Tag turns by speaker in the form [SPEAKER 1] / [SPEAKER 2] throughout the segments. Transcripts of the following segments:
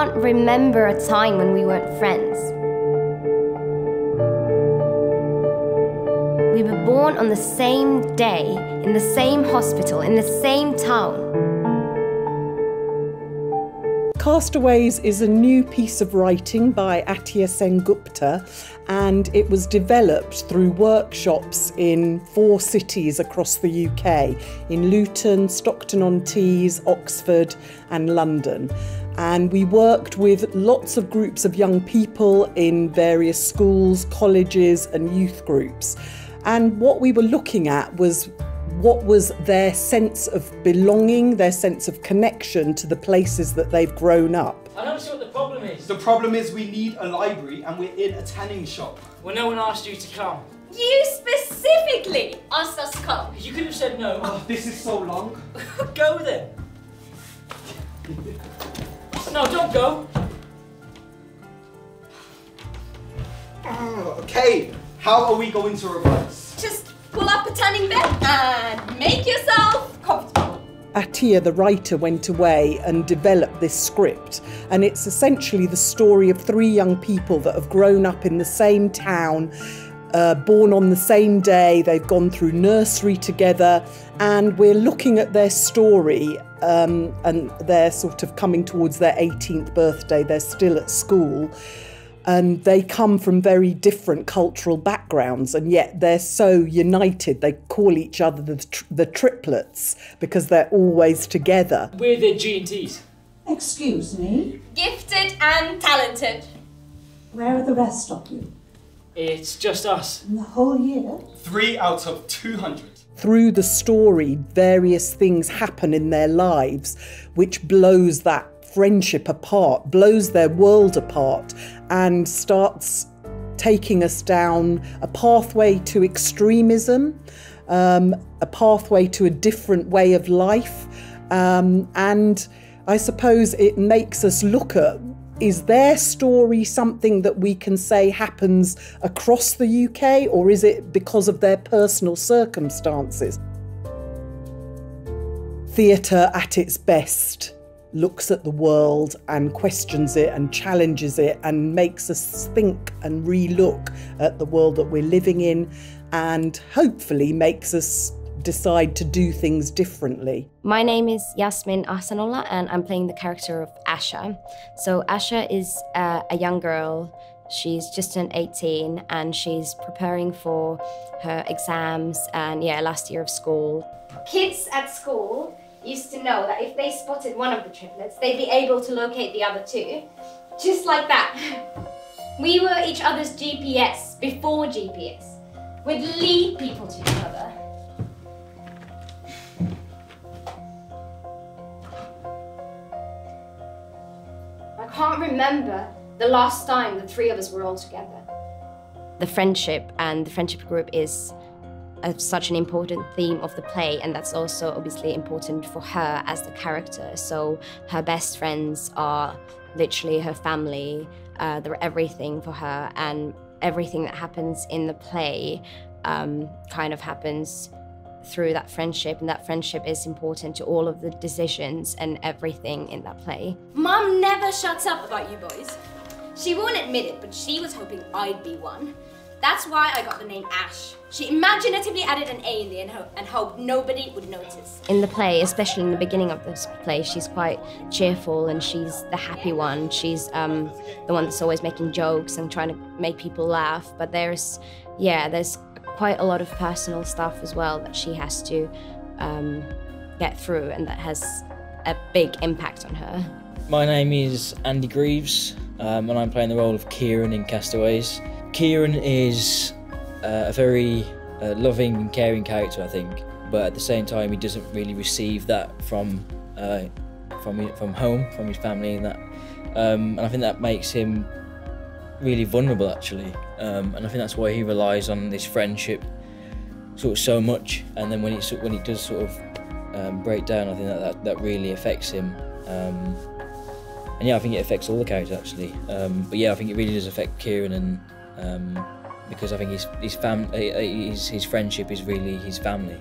[SPEAKER 1] can't remember a time when we weren't friends. We were born on the same day, in the same hospital, in the same town.
[SPEAKER 2] Castaways is a new piece of writing by Atiya Sengupta, and it was developed through workshops in 4 cities across the UK, in Luton, Stockton-on-Tees, Oxford and London. And we worked with lots of groups of young people in various schools, colleges and youth groups. And what we were looking at was what was their sense of belonging, their sense of connection to the places that they've grown up.
[SPEAKER 3] I don't see what the problem is.
[SPEAKER 4] The problem is we need a library and we're in a tanning shop.
[SPEAKER 3] Well, no one asked you to come.
[SPEAKER 5] You specifically asked us to come.
[SPEAKER 3] You could have said no.
[SPEAKER 4] Oh, this is so long.
[SPEAKER 3] Go then. No, don't go.
[SPEAKER 4] Oh, okay, how are we going to reverse?
[SPEAKER 5] Just pull up a tanning bed and make yourself comfortable.
[SPEAKER 2] Atiya, the writer, went away and developed this script, and it's essentially the story of 3 young people that have grown up in the same town, born on the same day, they've gone through nursery together, and we're looking at their story, and they're sort of coming towards their 18th birthday, they're still at school. And they come from very different cultural backgrounds, and yet they're so united. They call each other the triplets because they're always together.
[SPEAKER 3] We're the G&Ts.
[SPEAKER 6] Excuse me?
[SPEAKER 5] Gifted and talented.
[SPEAKER 6] Where are the rest of you?
[SPEAKER 3] It's just us.
[SPEAKER 6] In the whole year?
[SPEAKER 4] 3 out of 200.
[SPEAKER 2] Through the story, various things happen in their lives which blows that friendship apart, blows their world apart, and starts taking us down a pathway to extremism, a pathway to a different way of life. And I suppose it makes us look at, is their story something that we can say happens across the UK, or is it because of their personal circumstances? Theatre at its best looks at the world and questions it and challenges it and makes us think and re-look at the world that we're living in, and hopefully makes us decide to do things differently.
[SPEAKER 1] My name is Yasmin Ahsanullah and I'm playing the character of Asha. So Asha is a young girl. She's just turned 18 and she's preparing for her exams and last year of school.
[SPEAKER 5] Kids at school used to know that if they spotted one of the triplets, they'd be able to locate the other 2. Just like that. We were each other's GPS before GPS. We'd lead people to each other. I can't remember the last time the 3 of us were all together.
[SPEAKER 1] The friendship and the friendship group is such an important theme of the play, and that's also obviously important for her as the character. So her best friends are literally her family, they're everything for her, and everything that happens in the play kind of happens through that friendship, and that friendship is important to all of the decisions and everything in that play.
[SPEAKER 5] Mum never shuts up about you boys. She won't admit it, but she was hoping I'd be one. That's why I got the name Ash. She imaginatively added an A in the end and hoped nobody would notice.
[SPEAKER 1] In the play, especially in the beginning of this play, she's quite cheerful and she's the happy one. She's the one that's always making jokes and trying to make people laugh. But there's quite a lot of personal stuff as well that she has to get through, and that has a big impact on her.
[SPEAKER 7] My name is Andy Greaves, and I'm playing the role of Kieran in Castaways. Kieran is a very loving and caring character, I think, but at the same time he doesn't really receive that from home, from his family, and that, and I think that makes him really vulnerable actually, and I think that's why he relies on this friendship sort of so much. And then when it does sort of break down, I think that really affects him. And yeah, I think it affects all the characters actually. But yeah, I think it really does affect Kieran, and because I think his friendship is really his family.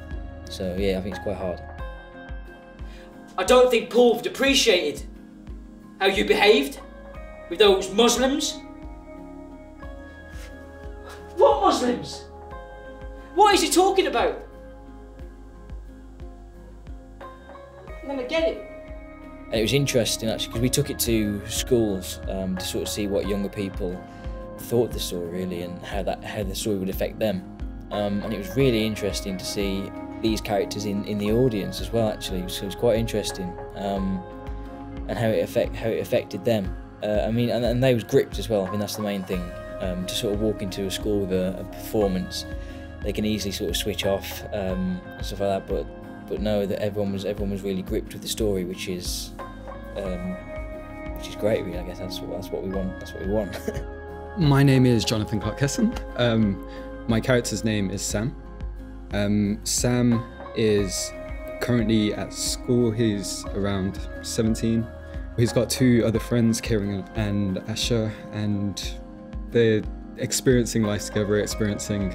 [SPEAKER 7] So yeah, I think it's quite hard.
[SPEAKER 3] I don't think Paul appreciated how you behaved. With those Muslims? What Muslims? What is he talking about? I never get it.
[SPEAKER 7] And it was interesting actually because we took it to schools to sort of see what younger people thought of the story really and how the story would affect them. And it was really interesting to see these characters in the audience as well actually, so it was quite interesting and how it affected them. I mean, and they was gripped as well. I think that's the main thing. To sort of walk into a school with a performance, they can easily sort of switch off and stuff like that. But no, that everyone was really gripped with the story, which is great. Really, I guess that's what we want. That's what we want.
[SPEAKER 8] My name is Jonathan Clark-Kesson. My character's name is Sam. Sam is currently at school. He's around 17. He's got two other friends, Kieran and Asher, and they're experiencing life together, experiencing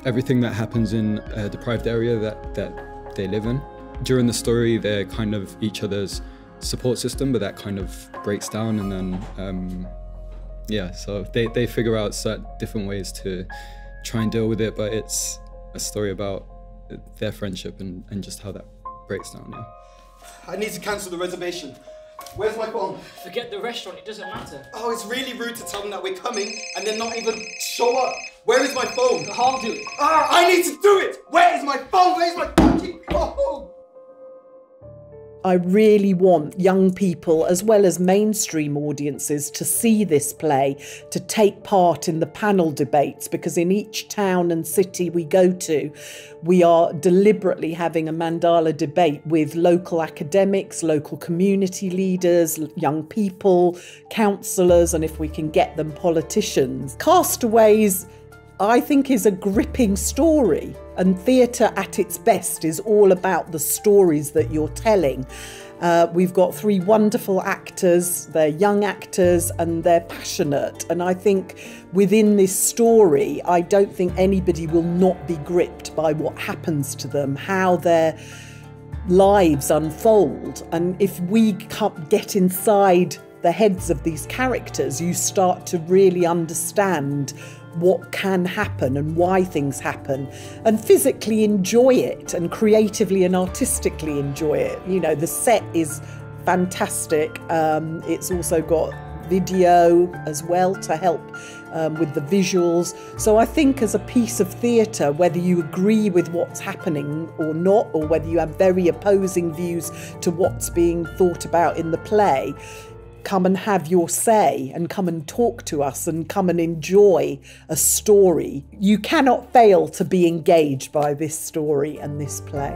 [SPEAKER 8] everything that happens in a deprived area that they live in. During the story, they're kind of each other's support system, but that kind of breaks down, and then yeah, so they figure out certain different ways to try and deal with it, but it's a story about their friendship and just how that breaks down. Yeah.
[SPEAKER 4] I need to cancel the reservation. Where's my phone?
[SPEAKER 3] Forget the restaurant, it doesn't matter.
[SPEAKER 4] Oh, it's really rude to tell them that we're coming and then not even show up. Where is my phone?
[SPEAKER 3] I'll do it.
[SPEAKER 4] Ah, I need to do it! Where is my phone? Where's my fucking phone?
[SPEAKER 2] I really want young people as well as mainstream audiences to see this play, to take part in the panel debates, because in each town and city we go to, we are deliberately having a mandala debate with local academics, local community leaders, young people, councillors, and if we can get them, politicians. Castaways, I think, is a gripping story, and theatre at its best is all about the stories that you're telling. We've got three wonderful actors, they're young actors and they're passionate, and I think within this story I don't think anybody will not be gripped by what happens to them, how their lives unfold. And if we get inside the heads of these characters, you start to really understand what can happen and why things happen, and physically enjoy it and creatively and artistically enjoy it. You know, the set is fantastic. It's also got video as well to help with the visuals. So I think as a piece of theatre, whether you agree with what's happening or not, or whether you have very opposing views to what's being thought about in the play, come and have your say and come and talk to us and come and enjoy a story. You cannot fail to be engaged by this story and this play.